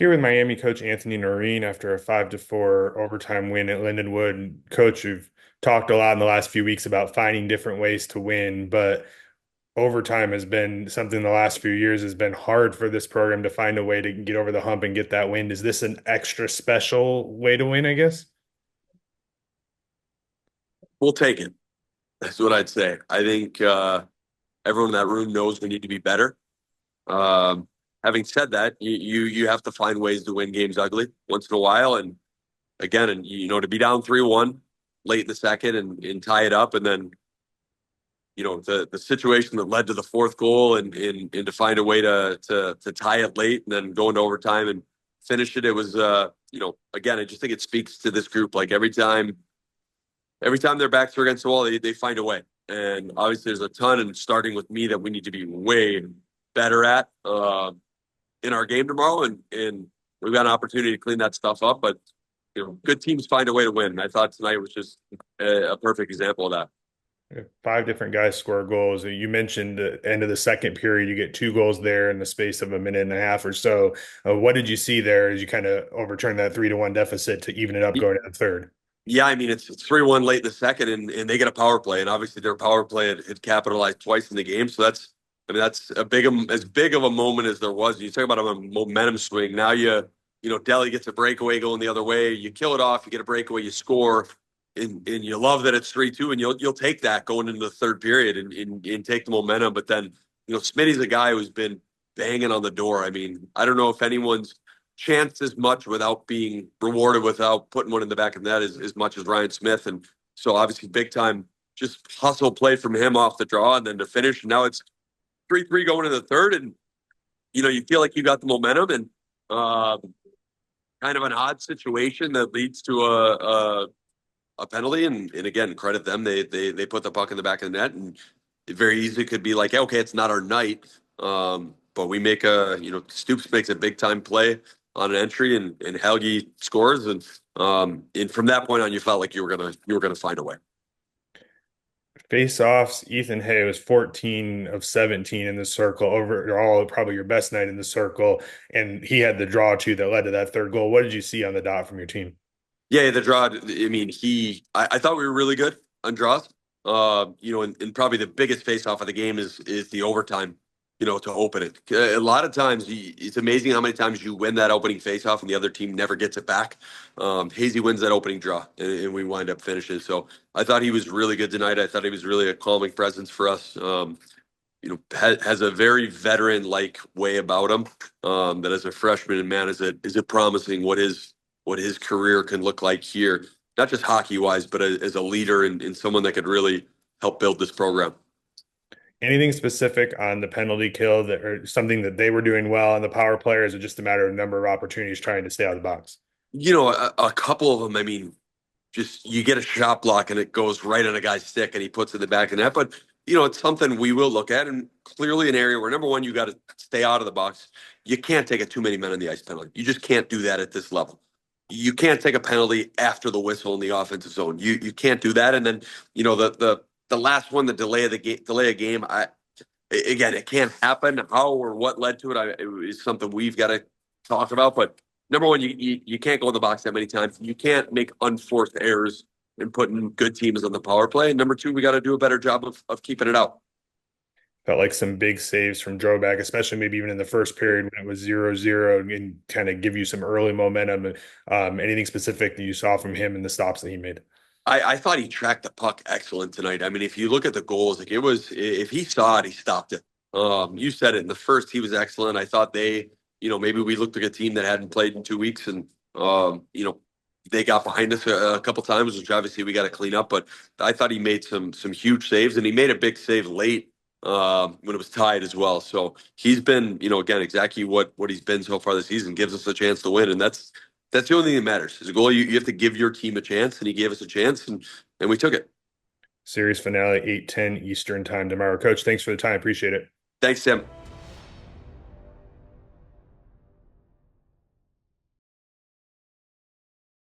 Here with Miami coach Anthony Noreen after a 5-4 overtime win at Lindenwood. Coach, you've talked a lot in the last few weeks about finding different ways to win, but overtime has been something the last few years has been hard for this program to find a way to get over the hump and get that win. Is this an extra special way to win, I guess? We'll take it. That's what I'd say. I think everyone in that room knows we need to be better. Um, Having said that, you have to find ways to win games ugly once in a while. And again, and to be down 3-1 late in the second and tie it up, and then the situation that led to the fourth goal and to find a way to tie it late and then go into overtime and finish it. It was again, I just think it speaks to this group. Like every time their backs are against the wall, they find a way. And obviously, there's a ton, and starting with me, that we need to be way better at in our game tomorrow. And we've got an opportunity to clean that stuff up. But good teams find a way to win. And I thought tonight was just a perfect example of that. Five different guys score goals. You mentioned the end of the second period, you get two goals there in the space of a minute and a half or so. What did you see there as you kind of overturned that 3-1 deficit to even it up going to the third? Yeah, I mean it's 3-1 late in the second, and they get a power play, and obviously their power play had capitalized twice in the game. So that's as big of a moment as there was. You talk about a momentum swing. Now Delhi gets a breakaway going the other way. You kill it off, you get a breakaway, you score, and you love that it's 3-2, and you'll take that going into the third period and take the momentum. But then Smitty's a guy who's been banging on the door. I mean, I don't know if anyone's chanced as much without being rewarded, without putting one in the back of the net as much as Ryan Smith. And so obviously big time just hustle play from him off the draw and then to finish. And now it's 3-3 going to the third. And, you feel like you got the momentum and kind of an odd situation that leads to a penalty. And again, credit them. They put the puck in the back of the net, and it very easily could be like, okay, it's not our night. But we make Stoops makes a big time play on an entry, and Helgi scores, and from that point on, you felt like you were gonna find a way. Face-offs, Ethan Hay was 14 of 17 in the circle, overall probably your best night in the circle, and he had the draw too that led to that third goal. What did you see on the dot from your team? Yeah, the draw. I mean, I thought we were really good on draws. And probably the biggest face off of the game is the overtime. To open it. A lot of times, it's amazing how many times you win that opening face off and the other team never gets it back. Hazy wins that opening draw, and we wind up finishing. So I thought he was really good tonight. I thought he was really a calming presence for us. Has a very veteran-like way about him. That as a freshman, and man, is it promising what his career can look like here, not just hockey wise, but as a leader and someone that could really help build this program. Anything specific on the penalty kill that or something that they were doing well on the power play, or is it just a matter of number of opportunities trying to stay out of the box? A couple of them. I mean, just you get a shot block and it goes right on a guy's stick and he puts it in the back of the net. But it's something we will look at, and clearly an area where number one, you got to stay out of the box. You can't take a too many men on the ice penalty. You just can't do that at this level. You can't take a penalty after the whistle in the offensive zone. You can't do that. And then the last one, the delay a game. Again, it can't happen. How or what led to it is something we've got to talk about. But number one, you can't go in the box that many times. You can't make unforced errors and putting good teams on the power play. And number two, we got to do a better job of keeping it out. Felt like some big saves from Drobak, especially maybe even in the first period when it was 0-0 and kind of give you some early momentum. Anything specific that you saw from him and the stops that he made? I thought he tracked the puck excellent tonight. I mean, if you look at the goals, like it was, if he saw it, he stopped it. You said it in the first, he was excellent. I thought maybe we looked like a team that hadn't played in 2 weeks, and they got behind us a couple times, which obviously we got to clean up. But I thought he made some huge saves, and he made a big save late when it was tied as well. So he's been, again, exactly what he's been so far this season. Gives us a chance to win, and that's the only thing that matters. As a goal, you have to give your team a chance, and he gave us a chance, and we took it. Series finale, 8:10 Eastern time tomorrow. Coach, thanks for the time. Appreciate it. Thanks, Tim.